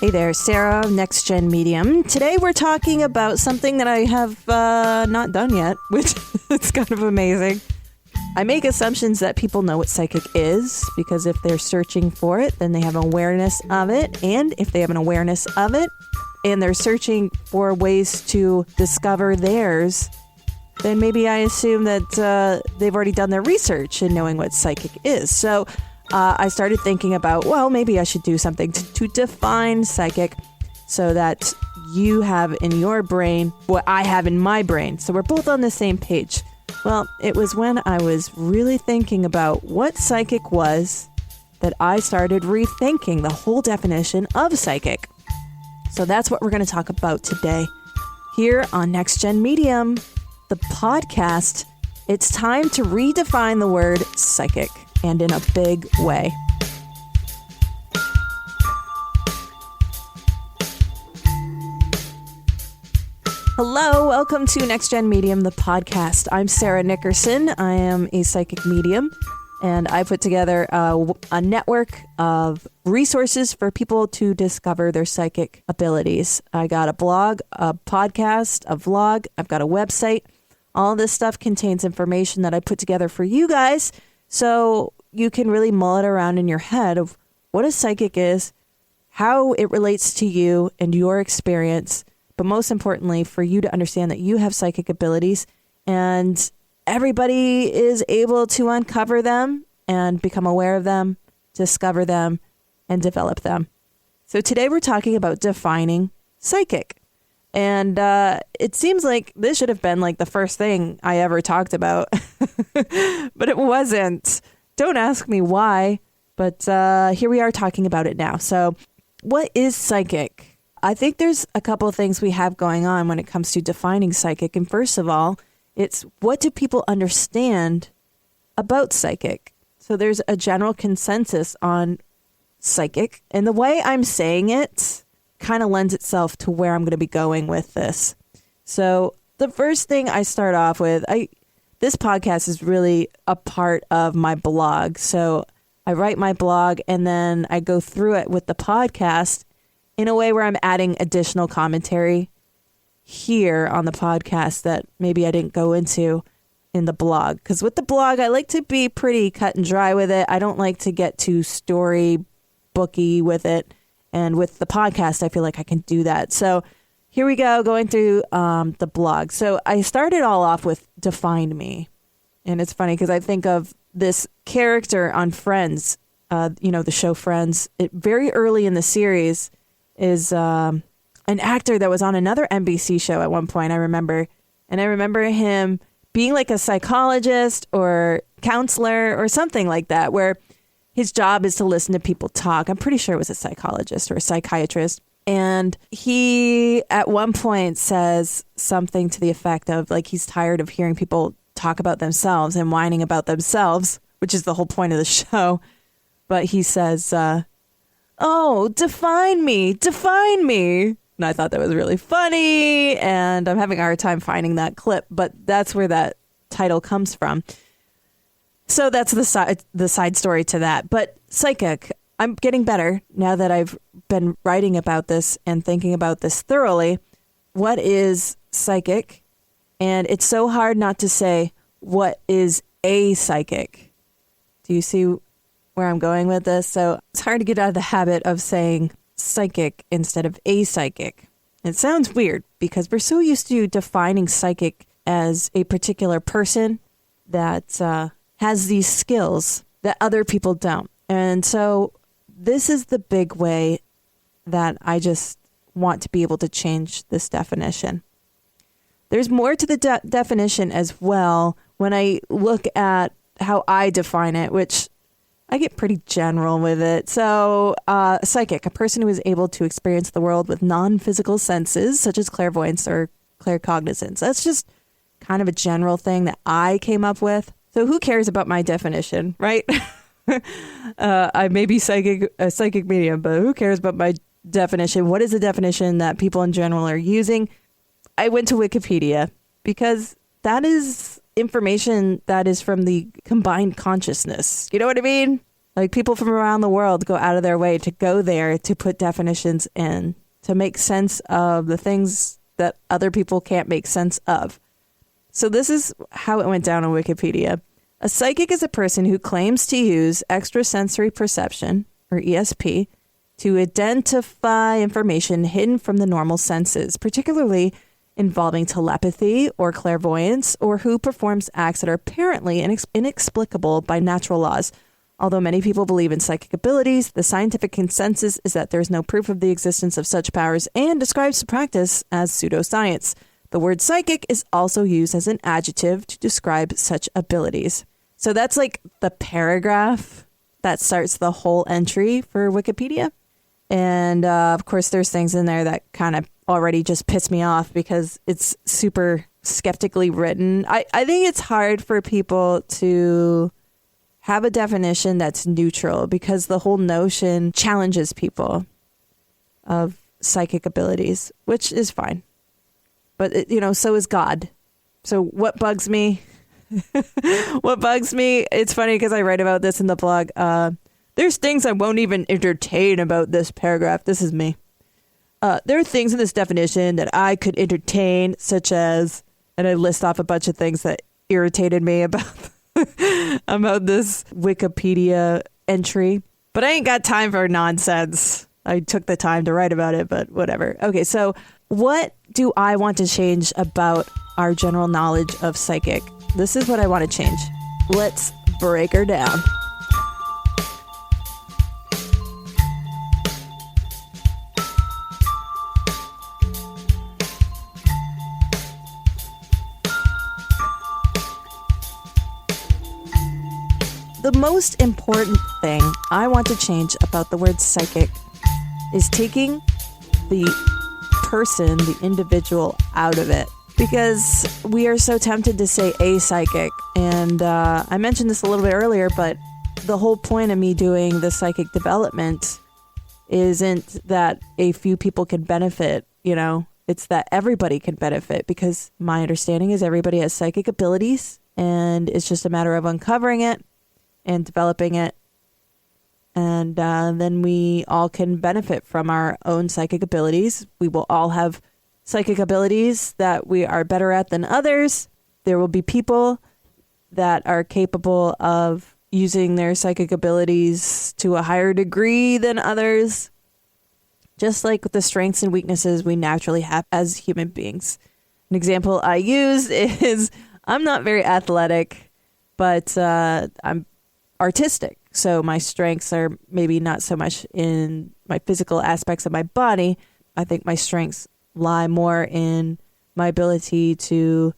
Hey there, Sarah, NextGEN Medium. Today we're talking about something that I have not done yet, which is kind of amazing. I make assumptions that people know what psychic is, because if they're searching for it, then they have awareness of it. And if they have an awareness of it, and they're searching for ways to discover theirs, then maybe I assume that they've already done their research in knowing what psychic is. So I started thinking about, well, maybe I should do something to define psychic so that you have in your brain what I have in my brain. So we're both on the same page. Well, it was when I was really thinking about what psychic was that I started rethinking the whole definition of psychic. So that's what we're going to talk about today here on NextGEN Medium, the podcast. It's time to redefine the word psychic, and in a big way. Hello, welcome to NextGEN Medium, the podcast. I'm Sarah Nickerson. I am a psychic medium, and I put together a network of resources for people to discover their psychic abilities. I got a blog, a podcast, a vlog. I've got a website. All this stuff contains information that I put together for you guys, so you can really mull it around in your head of what a psychic is, how it relates to you and your experience, but most importantly, for you to understand that you have psychic abilities and everybody is able to uncover them and become aware of them, discover them, and develop them. So today we're talking about defining psychic. And it seems like this should have been like the first thing I ever talked about, but it wasn't. Don't ask me why, but here we are talking about it now. So what is psychic? I think there's a couple of things we have going on when it comes to defining psychic. And first of all, it's what do people understand about psychic? So there's a general consensus on psychic. And the way I'm saying it kind of lends itself to where I'm going to be going with this. So the first thing I start off with, this podcast is really a part of my blog. So I write my blog and then I go through it with the podcast in a way where I'm adding additional commentary here on the podcast that maybe I didn't go into in the blog. Because with the blog, I like to be pretty cut and dry with it. I don't like to get too storybooky with it. And with the podcast, I feel like I can do that. So here we go, going through the blog. So I started all off with Define Me. And it's funny because I think of this character on Friends, the show Friends. Very early in the series is an actor that was on another NBC show at one point, I remember. And I remember him being like a psychologist or counselor or something like that, where his job is to listen to people talk. I'm pretty sure it was a psychologist or a psychiatrist. And he, at one point, says something to the effect of, like, he's tired of hearing people talk about themselves and whining about themselves, which is the whole point of the show. But he says, define me. And I thought that was really funny. And I'm having a hard time finding that clip. But that's where that title comes from. So that's the side story to that. But psychic, I'm getting better now that I've been writing about this and thinking about this thoroughly. What is psychic? And it's so hard not to say, what is a psychic? Do you see where I'm going with this? So it's hard to get out of the habit of saying psychic instead of a psychic. It sounds weird because we're so used to defining psychic as a particular person that has these skills that other people don't. And so this is the big way that I just want to be able to change this definition. There's more to the definition as well when I look at how I define it, which I get pretty general with it. So psychic, a person who is able to experience the world with non-physical senses, such as clairvoyance or claircognizance. That's just kind of a general thing that I came up with. So who cares about my definition, right? I may be a psychic medium, but who cares about my definition? What is the definition that people in general are using? I went to Wikipedia because that is information that is from the combined consciousness. You know what I mean? Like people from around the world go out of their way to go there to put definitions in, to make sense of the things that other people can't make sense of. So this is how it went down on Wikipedia. A psychic is a person who claims to use extrasensory perception, or ESP, to identify information hidden from the normal senses, particularly involving telepathy or clairvoyance, or who performs acts that are apparently inexplicable by natural laws. Although many people believe in psychic abilities, the scientific consensus is that there is no proof of the existence of such powers and describes the practice as pseudoscience. The word psychic is also used as an adjective to describe such abilities. So that's like the paragraph that starts the whole entry for Wikipedia. And of course, there's things in there that kind of already just piss me off because it's super skeptically written. I think it's hard for people to have a definition that's neutral because the whole notion challenges people of psychic abilities, which is fine. But, so is God. So what bugs me? It's funny because I write about this in the blog. There's things I won't even entertain about this paragraph. This is me. There are things in this definition that I could entertain, such as, and I list off a bunch of things that irritated me about about this Wikipedia entry. But I ain't got time for nonsense. I took the time to write about it, but whatever. Okay, so what do I want to change about our general knowledge of psychic? This is what I want to change. Let's break her down. The most important thing I want to change about the word psychic is taking the person, the individual, out of it. Because we are so tempted to say a psychic. And I mentioned this a little bit earlier, but the whole point of me doing the psychic development isn't that a few people can benefit, it's that everybody can benefit, because my understanding is everybody has psychic abilities and it's just a matter of uncovering it and developing it. And then we all can benefit from our own psychic abilities. We will all have psychic abilities that we are better at than others. There will be people that are capable of using their psychic abilities to a higher degree than others. Just like with the strengths and weaknesses we naturally have as human beings. An example I use is I'm not very athletic, but I'm artistic. So my strengths are maybe not so much in my physical aspects of my body. I think my strengths lie more in my ability to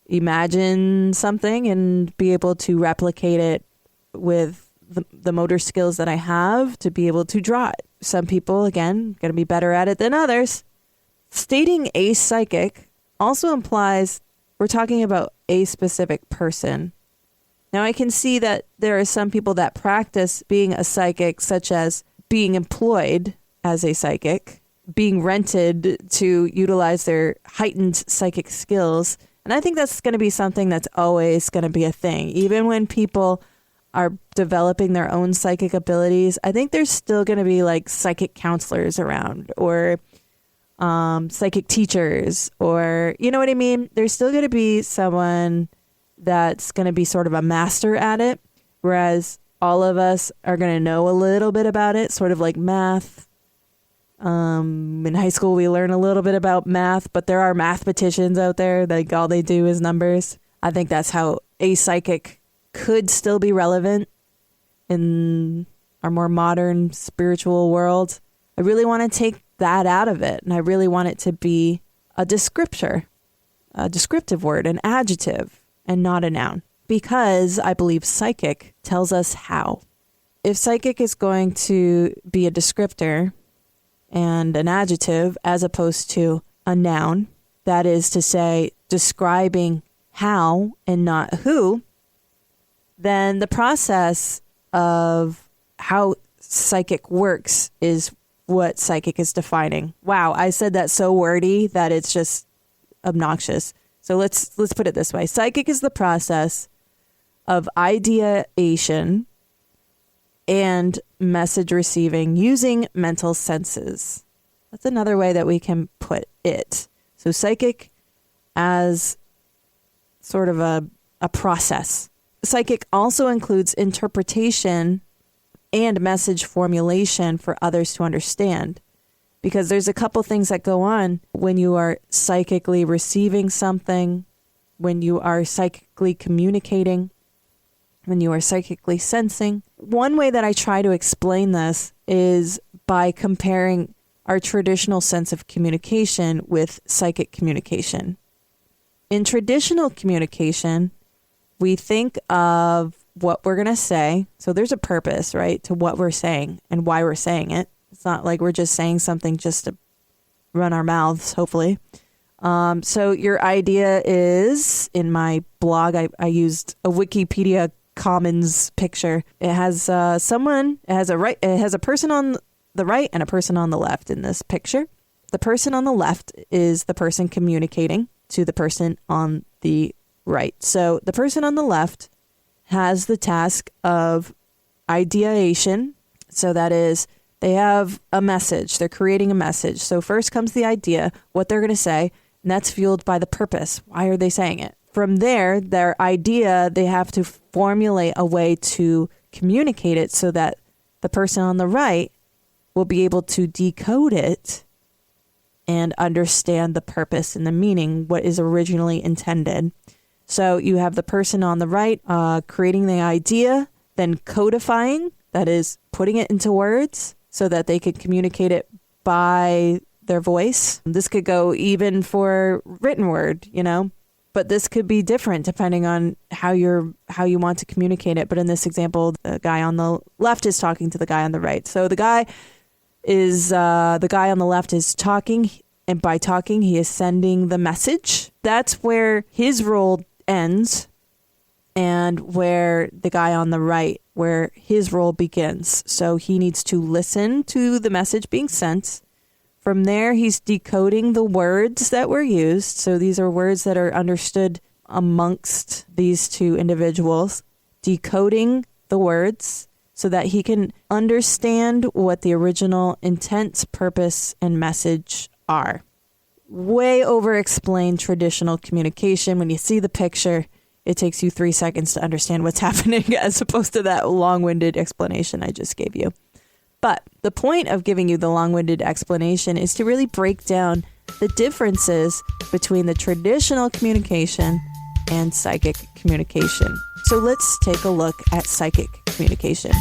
imagine something and be able to replicate it with the motor skills that I have to be able to draw it. Some people, again, going to be better at it than others. Stating a psychic also implies we're talking about a specific person. Now, I can see that there are some people that practice being a psychic, such as being employed as a psychic, being rented to utilize their heightened psychic skills. And I think that's going to be something that's always going to be a thing. Even when people are developing their own psychic abilities, I think there's still going to be like psychic counselors around, or psychic teachers, or, you know what I mean? There's still going to be someone that's going to be sort of a master at it, whereas all of us are going to know a little bit about it, sort of like math. In high school, we learn a little bit about math, but there are mathematicians out there that all they do is numbers. I think that's how a psychic could still be relevant in our more modern spiritual world. I really want to take that out of it, and I really want it to be a descriptor, a descriptive word, an adjective, and not a noun, because I believe psychic tells us how. If psychic is going to be a descriptor and an adjective as opposed to a noun, that is to say, describing how and not who, then the process of how psychic works is what psychic is defining. Wow, I said that so wordy that it's just obnoxious. So let's put it this way. Psychic is the process of ideation and message receiving using mental senses. That's another way that we can put it. So psychic as sort of a process. Psychic also includes interpretation and message formulation for others to understand. Because there's a couple things that go on when you are psychically receiving something, when you are psychically communicating, when you are psychically sensing. One way that I try to explain this is by comparing our traditional sense of communication with psychic communication. In traditional communication, we think of what we're going to say. So there's a purpose, right, to what we're saying and why we're saying it. It's not like we're just saying something just to run our mouths, hopefully. So your idea is, in my blog, I used a Wikipedia Commons picture. It has it has a person on the right and a person on the left in this picture. The person on the left is the person communicating to the person on the right. So the person on the left has the task of ideation. So that is, they have a message. They're creating a message. So first comes the idea, what they're going to say, and that's fueled by the purpose. Why are they saying it? From there, their idea, they have to formulate a way to communicate it so that the person on the right will be able to decode it and understand the purpose and the meaning, what is originally intended. So you have the person on the right creating the idea, then codifying, that is putting it into words so that they can communicate it by their voice. This could go even for written word, but this could be different depending on how you want to communicate it. But in this example, the guy on the left is talking to the guy on the right. So the guy on the left is talking, and by talking, he is sending the message. That's where his role ends, and where the guy on the right, where his role begins. So he needs to listen to the message being sent. From there, he's decoding the words that were used. So these are words that are understood amongst these two individuals. Decoding the words so that he can understand what the original intent, purpose, and message are. Way over-explained traditional communication. When you see the picture, it takes you 3 seconds to understand what's happening as opposed to that long-winded explanation I just gave you. But the point of giving you the long-winded explanation is to really break down the differences between the traditional communication and psychic communication. So let's take a look at psychic communication.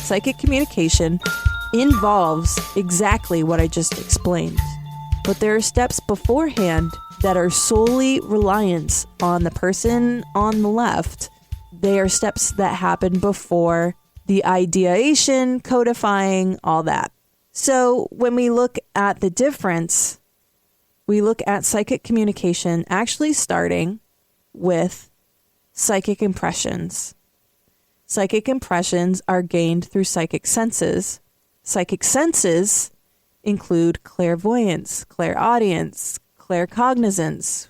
Psychic communication involves exactly what I just explained, but there are steps beforehand that are solely reliant on the person on the left. They are steps that happen before the ideation, codifying, all that. So when we look at the difference, we look at psychic communication actually starting with psychic impressions. Psychic impressions are gained through psychic senses. Psychic senses include clairvoyance, clairaudience, claircognizance.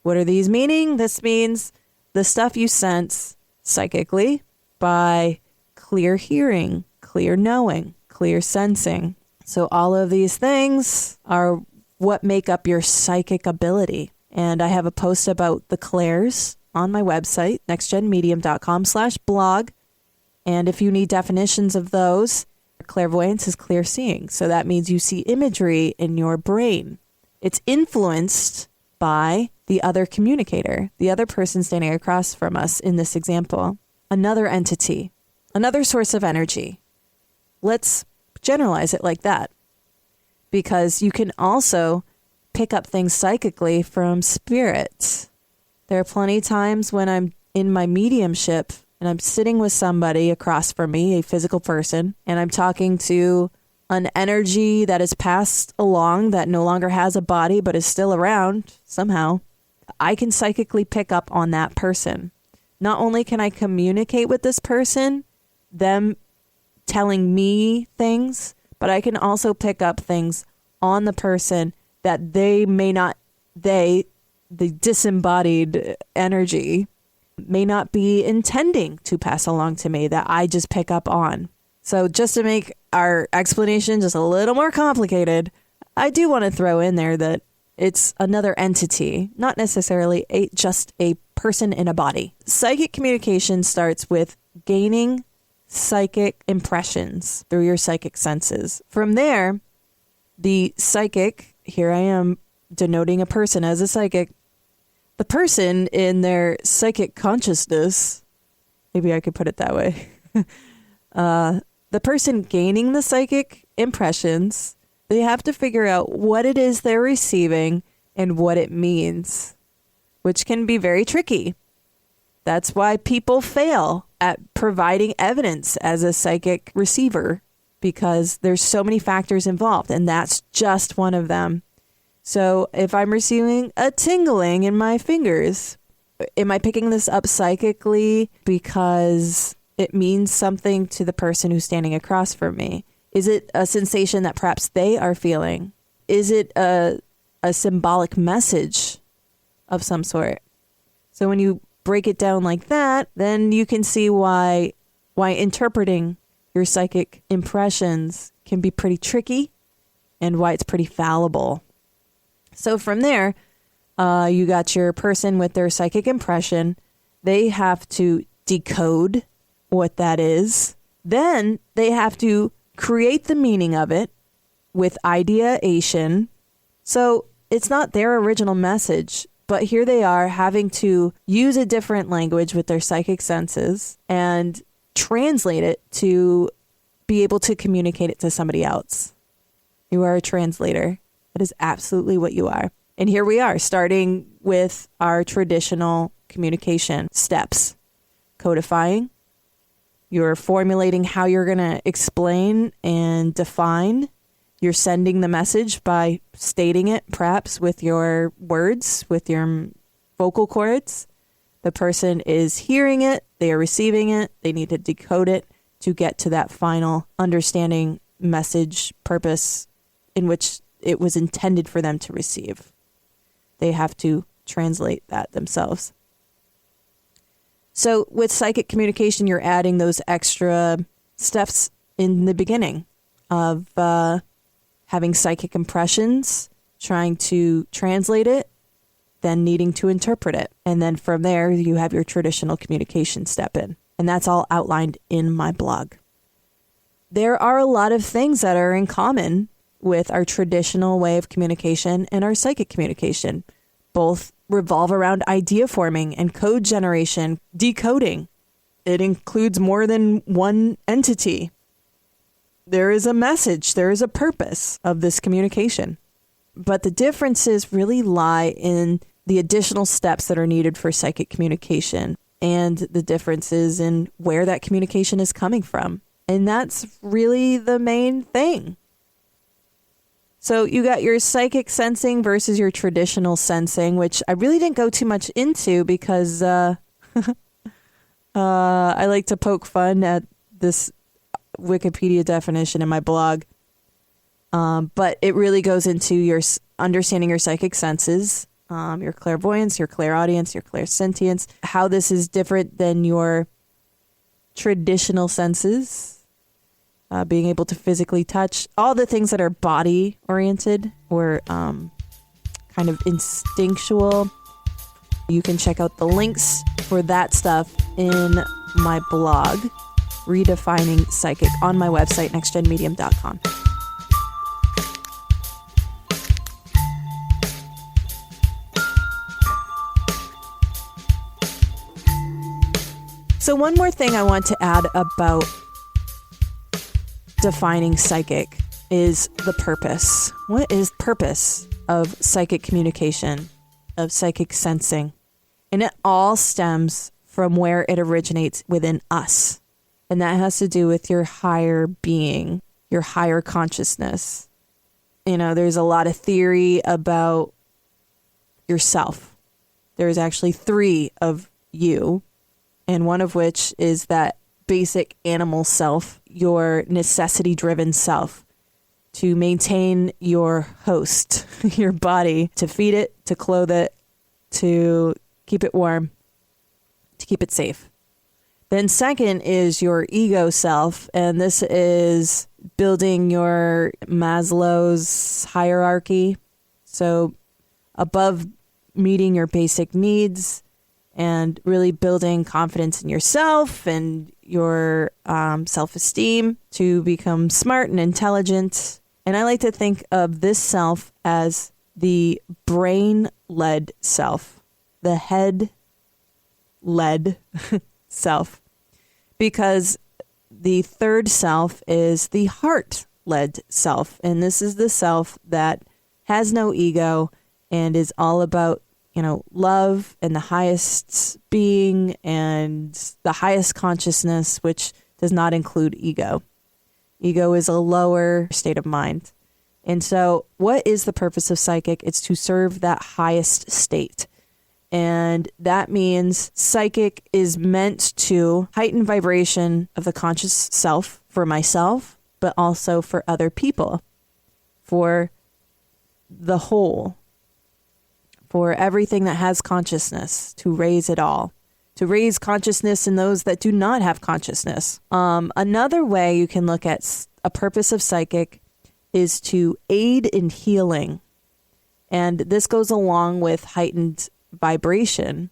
What are these meaning? This means the stuff you sense psychically by clear hearing, clear knowing, clear sensing. So all of these things are what make up your psychic ability. And I have a post about the clairs on my website, nextgenmedium.com/blog. And if you need definitions of those, clairvoyance is clear seeing. So that means you see imagery in your brain. It's influenced by the other communicator, the other person standing across from us in this example, another entity, another source of energy. Let's generalize it like that, because you can also pick up things psychically from spirits. There are plenty of times when I'm in my mediumship and I'm sitting with somebody across from me, a physical person, and I'm talking to an energy that is passed along that no longer has a body but is still around somehow. I can psychically pick up on that person. Not only can I communicate with this person, them telling me things, but I can also pick up things on the person that they may not, the disembodied energy, may not be intending to pass along to me, that I just pick up on. So just to make our explanation just a little more complicated, I do want to throw in there that it's another entity, not necessarily just a person in a body. Psychic communication starts with gaining psychic impressions through your psychic senses. From there, the psychic, here I am denoting a person as a psychic, the person in their psychic consciousness, maybe I could put it that way, the person gaining the psychic impressions, they have to figure out what it is they're receiving and what it means, which can be very tricky. That's why people fail at providing evidence as a psychic receiver, because there's so many factors involved, and that's just one of them. So if I'm receiving a tingling in my fingers, am I picking this up psychically because it means something to the person who's standing across from me? Is it a sensation that perhaps they are feeling? Is it a symbolic message of some sort? So when you break it down like that, then you can see why interpreting your psychic impressions can be pretty tricky and why it's pretty fallible. So from there, you got your person with their psychic impression. They have to decode what that is. Then they have to create the meaning of it with ideation. So it's not their original message, but here they are having to use a different language with their psychic senses and translate it to be able to communicate it to somebody else. You are a translator. That is absolutely what you are. And here we are, starting with our traditional communication steps. Codifying. You're formulating how you're going to explain and define. You're sending the message by stating it, perhaps with your words, with your vocal cords. The person is hearing it. They are receiving it. They need to decode it to get to that final understanding, message, purpose in which it was intended for them to receive. They have to translate that themselves. So with psychic communication, you're adding those extra steps in the beginning of having psychic impressions, trying to translate it, then needing to interpret it. And then from there, you have your traditional communication step in. And that's all outlined in my blog. There are a lot of things that are in common with our traditional way of communication and our psychic communication. Both revolve around idea forming and code generation, decoding. It includes more than one entity. There is a message, there is a purpose of this communication. But the differences really lie in the additional steps that are needed for psychic communication and the differences in where that communication is coming from. And that's really the main thing. So you got your psychic sensing versus your traditional sensing, which I really didn't go too much into because I like to poke fun at this Wikipedia definition in my blog. But it really goes into your understanding your psychic senses, your clairvoyance, your clairaudience, your clairsentience, how this is different than your traditional senses. Being able to physically touch, all the things that are body oriented or kind of instinctual. You can check out the links for that stuff in my blog, Redefining Psychic, on my website, nextgenmedium.com. So one more thing I want to add about defining psychic is the purpose. What is purpose of psychic communication, of psychic sensing? And it all stems from where it originates within us. And that has to do with your higher being, your higher consciousness. You know, there's a lot of theory about yourself. There's actually 3 of you, and one of which is that basic animal self, your necessity-driven self, to maintain your host, your body, to feed it, to clothe it, to keep it warm, to keep it safe. Then second is your ego self, and this is building your Maslow's hierarchy. So above meeting your basic needs and really building confidence in yourself and your self-esteem to become smart and intelligent. And I like to think of this self as the brain-led self, the head-led self, because the third self is the heart-led self. And this is the self that has no ego and is all about, love and the highest being and the highest consciousness, which does not include ego. Ego is a lower state of mind. And so what is the purpose of psychic? It's to serve that highest state. And that means psychic is meant to heighten vibration of the conscious self for myself, but also for other people, for the whole, for everything that has consciousness, to raise it all, to raise consciousness in those that do not have consciousness. Another way you can look at a purpose of psychic is to aid in healing. And this goes along with heightened vibration,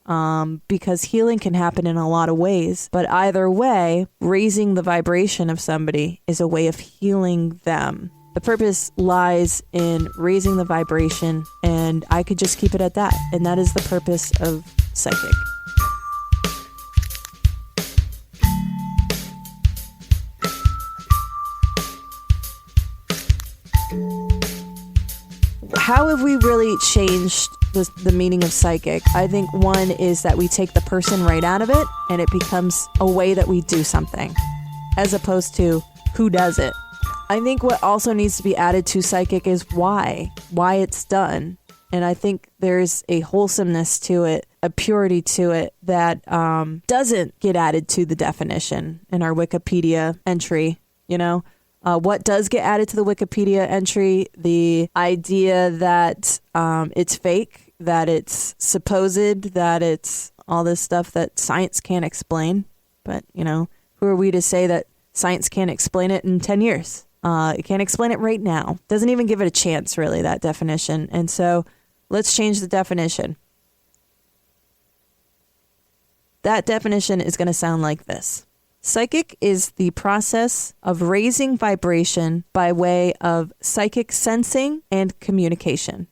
because healing can happen in a lot of ways. But either way, raising the vibration of somebody is a way of healing them. The purpose lies in raising the vibration, and I could just keep it at that. And that is the purpose of psychic. How have we really changed the meaning of psychic? I think one is that we take the person right out of it, and it becomes a way that we do something, as opposed to who does it. I think what also needs to be added to psychic is why it's done. And I think there's a wholesomeness to it, a purity to it that doesn't get added to the definition in our Wikipedia entry. What does get added to the Wikipedia entry? The idea that it's fake, that it's supposed, that it's all this stuff that science can't explain. But, who are we to say that science can't explain it in 10 years? It can't explain it right now. Doesn't even give it a chance, really, that definition. And so let's change the definition. That definition is going to sound like this. Psychic is the process of raising vibration by way of psychic sensing and communication.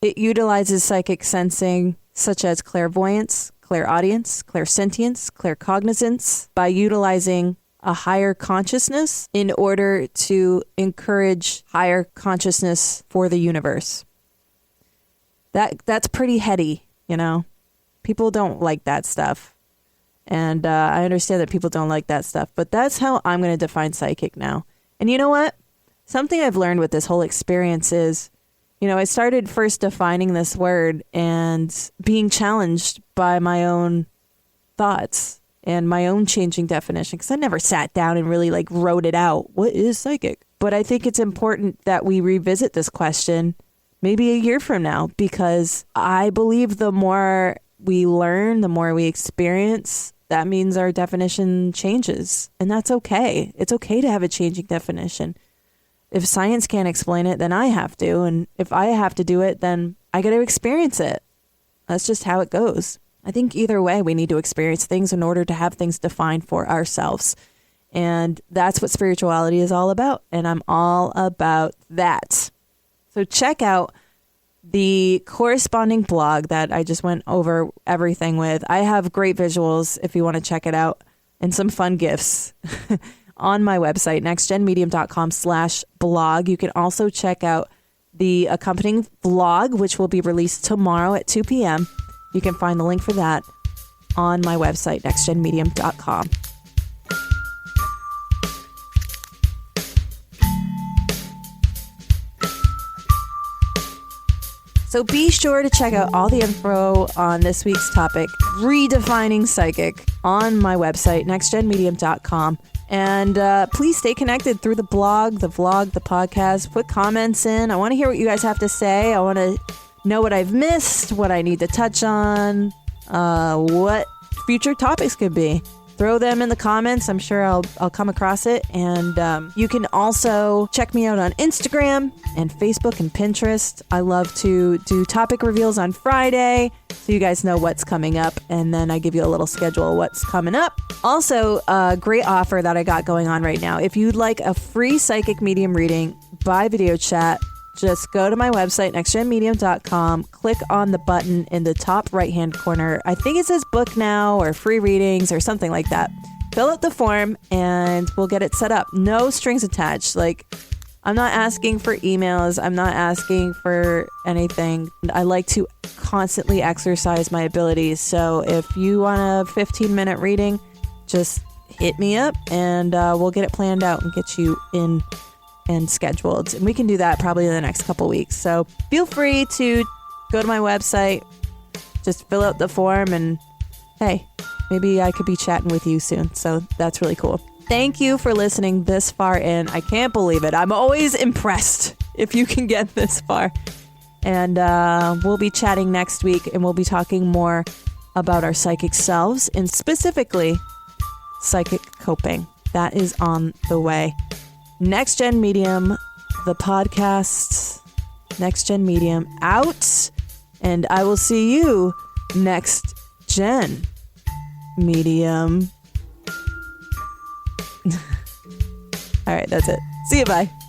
It utilizes psychic sensing such as clairvoyance, clairaudience, clairsentience, claircognizance by utilizing a higher consciousness in order to encourage higher consciousness for the universe. That's pretty heady, People don't like that stuff. And I understand that people don't like that stuff, but that's how I'm going to define psychic now. And you know what? Something I've learned with this whole experience is, I started first defining this word and being challenged by my own thoughts and my own changing definition, because I never sat down and really wrote it out. What is psychic? But I think it's important that we revisit this question maybe a year from now, because I believe the more we learn, the more we experience, that means our definition changes. And that's okay. It's okay to have a changing definition. If science can't explain it, then I have to. And if I have to do it, then I got to experience it. That's just how it goes. I think either way, we need to experience things in order to have things defined for ourselves. And that's what spirituality is all about. And I'm all about that. So check out the corresponding blog that I just went over everything with. I have great visuals if you want to check it out, and some fun gifts on my website, nextgenmedium.com/blog. You can also check out the accompanying vlog, which will be released tomorrow at 2 p.m. You can find the link for that on my website, nextgenmedium.com. So be sure to check out all the info on this week's topic, Redefining Psychic. on my website, nextgenmedium.com. And please stay connected through the blog, the vlog, the podcast. Put comments in. I want to hear what you guys have to say. I want to know what I've missed, what I need to touch on, what future topics could be. Throw them in the comments. I'm sure I'll come across it. And you can also check me out on Instagram and Facebook and Pinterest. I love to do topic reveals on Friday so you guys know what's coming up. And then I give you a little schedule of what's coming up. Also, a great offer that I got going on right now. If you'd like a free psychic medium reading by video chat, just go to my website, nextgenmedium.com, click on the button in the top right-hand corner. I think it says book now or free readings or something like that. Fill out the form and we'll get it set up. No strings attached. Like, I'm not asking for emails. I'm not asking for anything. I like to constantly exercise my abilities. So if you want a 15-minute reading, just hit me up and we'll get it planned out and get you in and scheduled. And we can do that probably in the next couple weeks. So feel free to go to my website, just fill out the form, and hey, maybe I could be chatting with you soon. So that's really cool. Thank you for listening this far in. I can't believe it. I'm always impressed if you can get this far. And we'll be chatting next week, and we'll be talking more about our psychic selves and specifically psychic coping. That is on the way. Next Gen Medium, the podcast, Next Gen Medium out, and I will see you next Gen Medium. All right, that's it. See you, bye.